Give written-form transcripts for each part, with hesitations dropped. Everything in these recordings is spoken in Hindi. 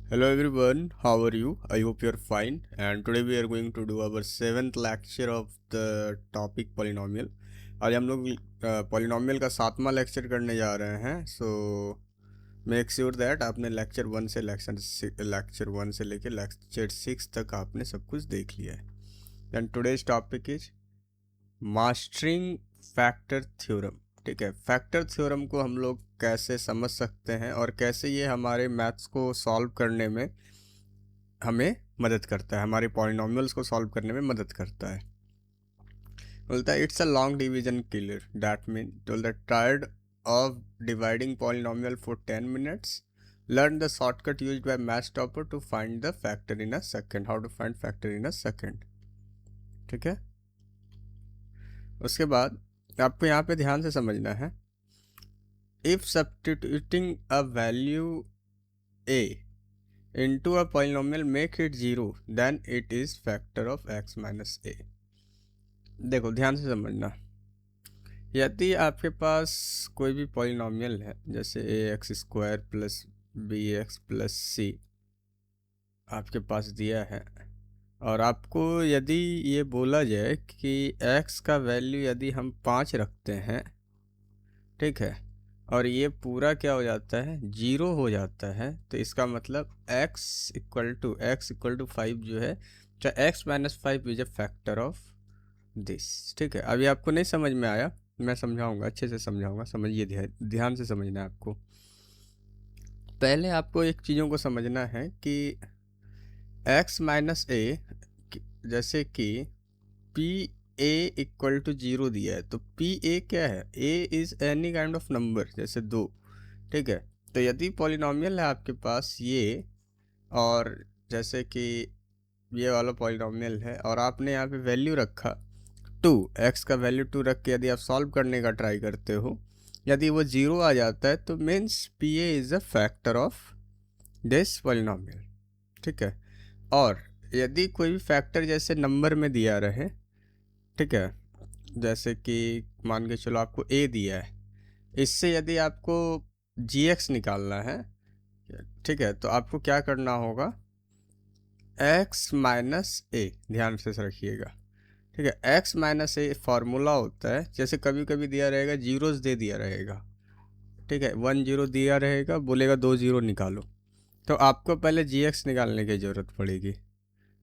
Hello everyone, how are you? I hope you're fine. And today we are going to do our seventh lecture of the topic polynomial. आज हम लोग पॉलिनोमियल का 7वां लेक्चर करने जा रहे हैं. सो मेक श्योर दैट आपने लेक्चर 1 से लेकर लेक्चर 6 तक आपने सब कुछ देख लिया है. And today's topic is mastering factor theorem. ठीक है, फैक्टर थ्योरम को हम लोग कैसे समझ सकते हैं और कैसे ये हमारे मैथ्स को सॉल्व करने में हमें मदद करता है, हमारे पॉलिनोमियल्स को सॉल्व करने में मदद करता है. बोलता है it's a long division killer. That mean बोलता है tired of dividing polynomial for 10 minutes, learn the shortcut used by Mathstopper to find the factor in a second. How to find factor in a second. ठीक है, उसके बाद आपको यहाँ पे ध्यान से समझना है. If substituting a value a into a polynomial make it 0, then it is factor of x minus a. देखो ध्यान से समझना. यदि आपके पास कोई भी पॉलिनोमियल है जैसे ax² plus bx plus c आपके पास दिया है, और आपको यदि ये बोला जाए कि x का वैल्यू यदि हम 5 रखते हैं, ठीक है, और ये पूरा क्या हो जाता है, 0 हो जाता है, तो इसका मतलब x इक्वल टू 5 जो है, तो x minus 5 is a factor of this. ठीक है, अभी आपको नहीं समझ में आया, मैं समझाऊंगा, अच्छे से समझाऊंगा, समझिए, ध्यान से समझना है आपको. पहले आपको एक चीज़ों को समझना है कि x माइनस ए, जैसे कि पी ए इक्वल टू 0 दिया है, तो पी ए क्या है, A is any kind of number, जैसे 2. ठीक है, तो यदि पॉलिनोमियल है आपके पास ये, और जैसे कि ये वाला पॉलिनोमियल है, और आपने यहाँ पे वैल्यू रखा 2, x का वैल्यू 2 रख के यदि आप सॉल्व करने का ट्राई करते हो, यदि वो 0 आ जाता है, तो means P A is a factor of this polynomial. ठीक है, और यदि कोई भी फैक्टर जैसे नंबर में दिया रहे, ठीक है, जैसे कि मान के चलो आपको a दिया है, इससे यदि आपको gx निकालना है, ठीक है, तो आपको क्या करना होगा, x माइनस ए, ध्यान से रखिएगा. ठीक है, x माइनस ए फार्मूला होता है, जैसे कभी कभी दिया रहेगा जीरोस दे दिया रहेगा, ठीक है, 1 0 दिया रहेगा, बोलेगा 2 0 निकालो, तो आपको पहले gx निकालने की ज़रूरत पड़ेगी.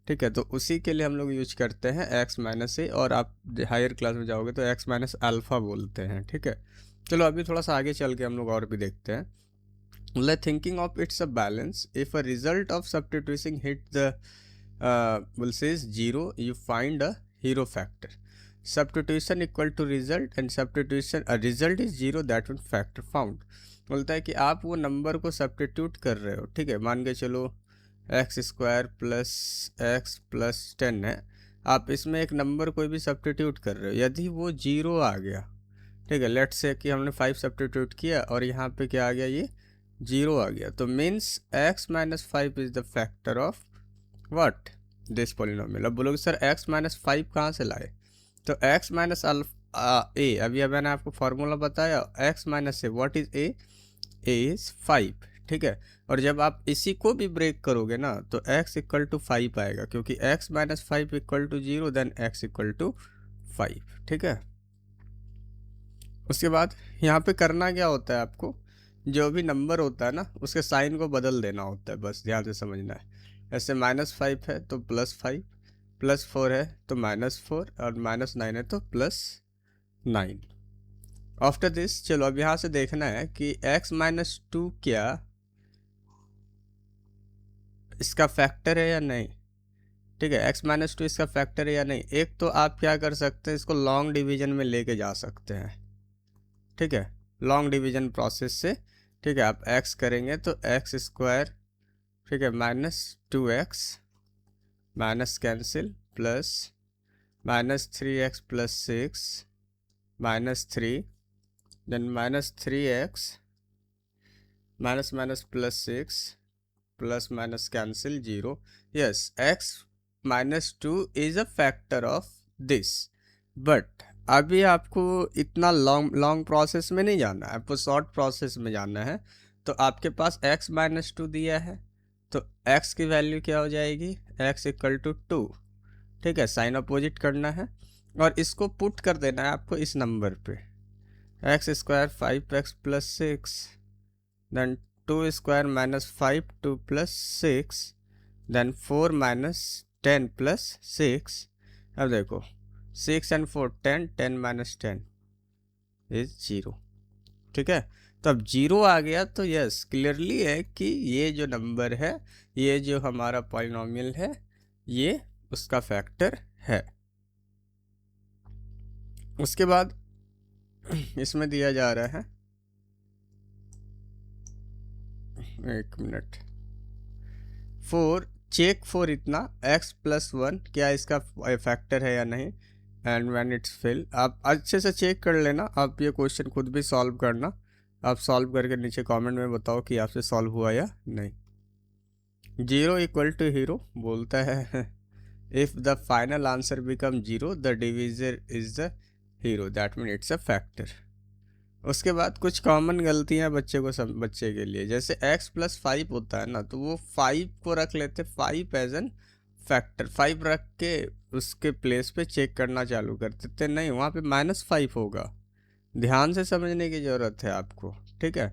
ठीक है, तो उसी के लिए हम लोग यूज करते हैं x माइनस ए, और आप हायर क्लास में जाओगे तो x माइनस अल्फ़ा बोलते हैं. ठीक है, चलो अभी थोड़ा सा आगे चल के हम लोग और भी देखते हैं. Like thinking of it's a balance. If a result of substituting hit the will says 0, you find a hero factor. Substitution equal to result, and substitution a result is 0, that one factor found. बोलता है कि आप वो नंबर को सब्स्टिट्यूट कर रहे हो. ठीक है, मान के चलो x² प्लस x प्लस 10 है, आप इसमें एक नंबर कोई भी सब्स्टिट्यूट कर रहे हो, यदि वो 0 आ गया, ठीक है, लेट्स से कि हमने 5 सब्स्टिट्यूट किया और यहाँ पे क्या आ गया, ये 0 आ गया, तो means x minus 5 is the factor of what, this polynomial. अब बोलोगे सर x माइनस 5 कहाँ से लाए, तो x माइनस ए, अभी मैंने आपको फार्मूला बताया, x minus A, what is a is 5. ठीक है, और जब आप इसी को भी ब्रेक करोगे ना, तो x इक्वल टू 5 आएगा, क्योंकि x minus 5 equal to 0, then x equal to 5. ठीक है, उसके बाद यहाँ पे करना क्या होता है, आपको जो भी नंबर होता है ना, उसके साइन को बदल देना होता है, बस ध्यान से समझना है. ऐसे -5 है तो +5, +4 है तो -4, और -9 है तो +9. आफ्टर दिस चलो अब यहाँ से देखना है कि x माइनस 2 क्या इसका फैक्टर है या नहीं. ठीक है, x माइनस 2 इसका फैक्टर है या नहीं. एक तो आप क्या कर सकते हैं, इसको लॉन्ग डिवीजन में लेके जा सकते हैं. ठीक है, लॉन्ग डिवीजन प्रोसेस से. ठीक है, आप x करेंगे तो x², ठीक है, -2x minus cancel, plus -3x plus 6 -3, then -3x minus minus plus 6 plus minus cancel 0. Yes, x minus 2 is a factor of this. But अभी आपको इतना लॉन्ग प्रोसेस में नहीं जाना है, आपको शॉर्ट प्रोसेस में जाना है. तो आपके पास x माइनस 2 दिया है, तो x की वैल्यू क्या हो जाएगी, x इक्वल टू 2। ठीक है, साइन अपोजिट करना है और इसको पुट कर देना है आपको इस नंबर पे, x square 5x plus 6 then 2 square minus 5 2 plus 6 then 4 minus 10 plus 6। अब देखो 6 एंड 4 10, 10 माइनस 10 इज 0। ठीक है, तो अब 0 आ गया तो यस क्लियरली है कि ये जो नंबर है, ये जो हमारा पॉलिनॉमियल है, ये उसका फैक्टर है। उसके बाद इसमें दिया जा रहा है, एक मिनट, चेक फॉर इतना x प्लस 1 क्या इसका फैक्टर है या नहीं, एंड व्हेन इट्स फेल। आप अच्छे से चेक कर लेना, आप ये क्वेश्चन खुद भी सॉल्व करना, आप सॉल्व करके नीचे कमेंट में बताओ कि आपसे सॉल्व हुआ या नहीं। 0 इक्वल टू हीरो बोलता है if the final answer become 0 the divisor is the hero, that mean it's a factor. उसके बाद कुछ कॉमन गलतियां बच्चे के लिए, जैसे x प्लस 5 होता है ना, तो वो 5 को रख लेते 5 एज एन फैक्टर, 5 रख के उसके प्लेस पे चेक करना चालू कर देते, नहीं वहाँ पे -5 होगा। ध्यान से समझने की ज़रूरत है आपको। ठीक है,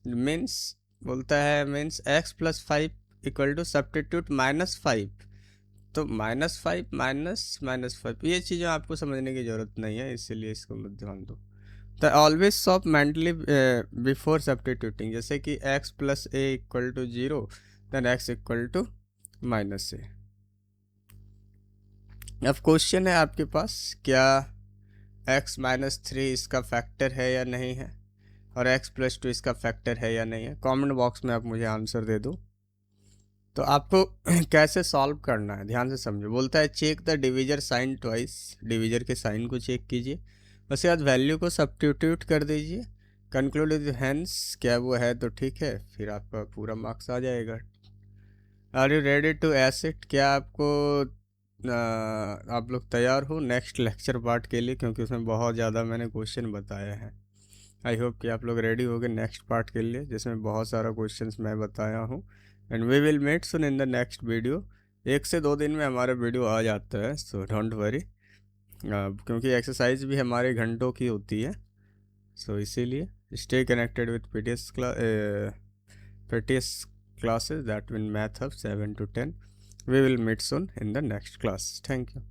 मीन्स बोलता है means x plus 5 equal to substitute -5, तो -5 -5 ये चीज़ें आपको समझने की ज़रूरत नहीं है, इसीलिए इसको मत ध्यान दो। तो always solve mentally before substituting, जैसे कि x plus a equal to 0 then x equal to -a। अब क्वेश्चन है आपके पास, क्या x माइनस 3 इसका फैक्टर है या नहीं है, और x प्लस 2 इसका फैक्टर है या नहीं है। कमेंट बॉक्स में आप मुझे आंसर दे दो। तो आपको कैसे सॉल्व करना है ध्यान से समझो। बोलता है check the divisor sign twice, divisor के साइन को चेक कीजिए, उसके बाद वैल्यू को सब्स्टिट्यूट कर दीजिए, कंक्लूड विद हेंस क्या वो है तो ठीक है, फिर आपका पूरा मार्क्स आ जाएगा। Are you ready to exit, क्या आपको आप लोग तैयार हो नेक्स्ट लेक्चर पार्ट के लिए, क्योंकि उसमें बहुत ज़्यादा मैंने क्वेश्चन बताया है। आई होप कि आप लोग रेडी हो गए नेक्स्ट पार्ट के लिए, जिसमें बहुत सारा क्वेश्चंस मैं बताया हूँ। And we will meet soon in the next video. 1 से 2 दिन में हमारा वीडियो आ जाता है, सो डोंट वरी, क्योंकि एक्सरसाइज भी हमारे घंटों की होती है, सो इसीलिए stay connected with PTS classes that will math of 7 to 10. We will meet soon in the next class. Thank you.